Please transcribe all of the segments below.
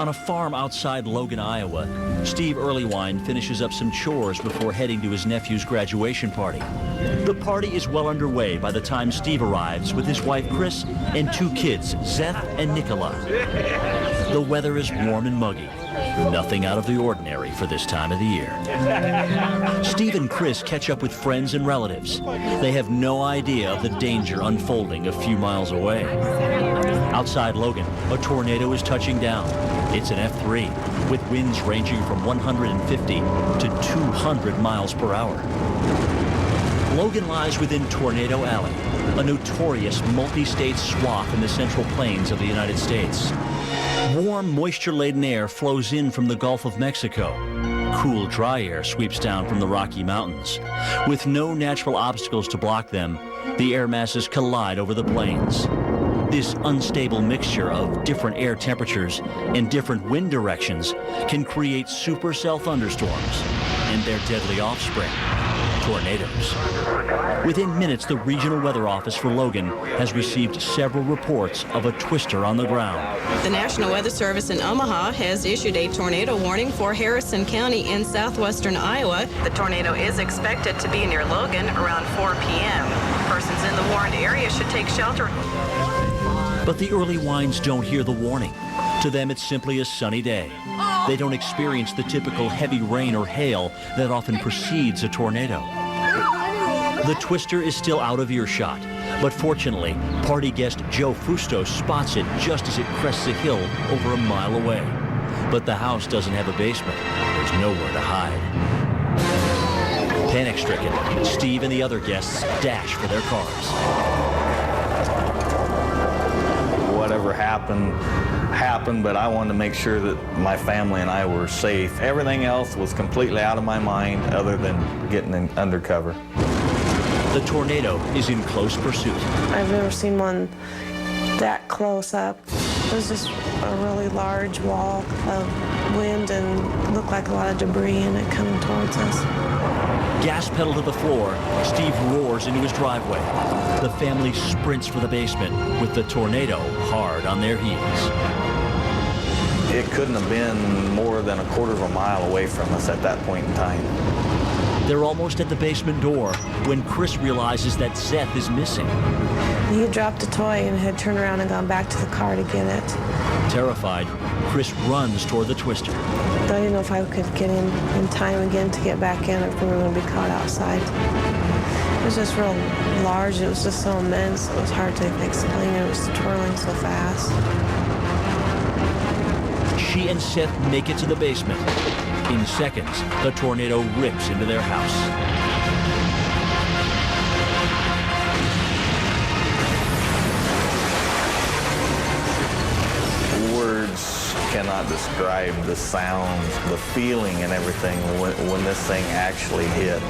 On a farm outside Logan, Iowa, Steve Earlywine finishes up some chores before heading to his nephew's graduation party. The party is well underway by the time Steve arrives with his wife Chris and 2 kids, Zeth and Nicola. The weather is warm and muggy. Nothing out of the ordinary for this time of the year. Steve and Chris catch up with friends and relatives. They have no idea of the danger unfolding a few miles away. Outside Logan, a tornado is touching down. It's an F3, with winds ranging from 150 to 200 miles per hour. Logan lies within Tornado Alley, a notorious multi-state swath in the central plains of the United States. Warm, moisture-laden air flows in from the Gulf of Mexico. Cool, dry air sweeps down from the Rocky Mountains. With no natural obstacles to block them, the air masses collide over the plains. This unstable mixture of different air temperatures and different wind directions can create supercell thunderstorms and their deadly offspring, tornadoes. Within minutes, the Regional Weather Office for Logan has received several reports of a twister on the ground. The National Weather Service in Omaha has issued a tornado warning for Harrison County in southwestern Iowa. The tornado is expected to be near Logan around 4 p.m. Persons in the warned area should take shelter. But the Earlywines don't hear the warning. To them, it's simply a sunny day. They don't experience the typical heavy rain or hail that often precedes a tornado. The twister is still out of earshot, but fortunately, party guest Joe Fustos spots it just as it crests a hill over a mile away. But the house doesn't have a basement. There's nowhere to hide. Panic-stricken, Steve and the other guests dash for their cars. Whatever happened, but I wanted to make sure that my family and I were safe. Everything else was completely out of my mind other than getting undercover. The tornado is in close pursuit. I've never seen one that close up. It was just a really large wall of wind and looked like a lot of debris in it coming towards us. Gas pedal to the floor, Steve roars into his driveway. The family sprints for the basement with the tornado hard on their heels. It couldn't have been more than a quarter of a mile away from us at that point in time. They're almost at the basement door when Chris realizes that Zeth is missing. He had dropped a toy and had turned around and gone back to the car to get it. Terrified, Chris runs toward the twister. I didn't know if I could get in time again to get back in or if we were going to be caught outside. It was just real large. It was just so immense. It was hard to explain. It was twirling so fast. She and Seth make it to the basement. In seconds, the tornado rips into their house. Words cannot describe the sounds, the feeling and everything when this thing actually hit.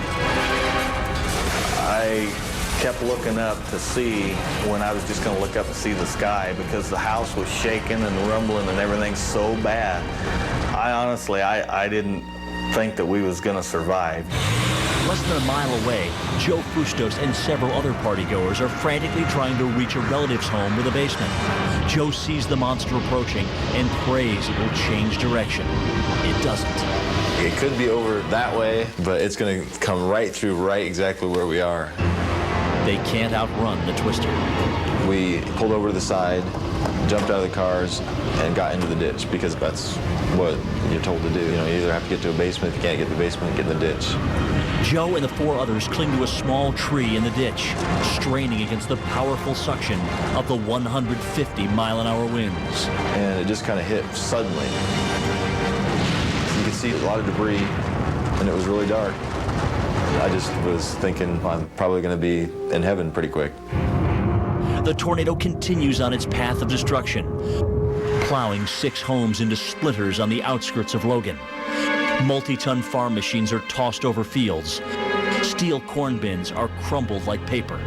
I kept looking up to see when I was just going to look up and see the sky because the house was shaking and rumbling and everything so bad. I didn't think that we was going to survive. Less than a mile away, Joe Fustos and several other partygoers are frantically trying to reach a relative's home with a basement. Joe sees the monster approaching and prays it will change direction. It doesn't. It could be over that way, but it's going to come right through right exactly where we are. They can't outrun the twister. We pulled over to the side, jumped out of the cars, and got into the ditch because that's what you're told to do. You know, you either have to get to a basement. If you can't get to the basement, get in the ditch. Joe and the 4 others cling to a small tree in the ditch, straining against the powerful suction of the 150-mile-an-hour winds. And it just kind of hit suddenly. You could see a lot of debris, and it was really dark. I just was thinking I'm probably going to be in heaven pretty quick. The tornado continues on its path of destruction, plowing 6 homes into splinters on the outskirts of Logan. Multi-ton farm machines are tossed over fields. Steel corn bins are crumbled like paper.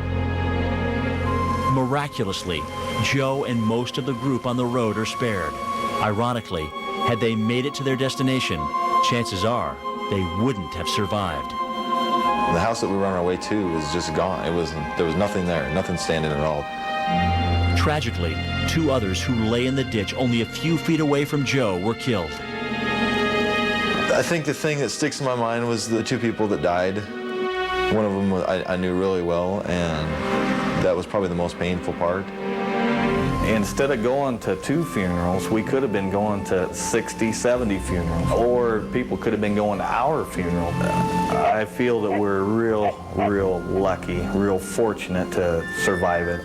Miraculously, Joe and most of the group on the road are spared. Ironically, had they made it to their destination, chances are they wouldn't have survived. The house that we were on our way to was just gone. There was nothing there, nothing standing at all. Tragically, 2 others who lay in the ditch only a few feet away from Joe were killed. I think the thing that sticks in my mind was the 2 people that died. One of them I knew really well, and that was probably the most painful part. Instead of going to 2 funerals, we could have been going to 60, 70 funerals, or people could have been going to our funeral. I feel that we're real lucky, real fortunate to survive it.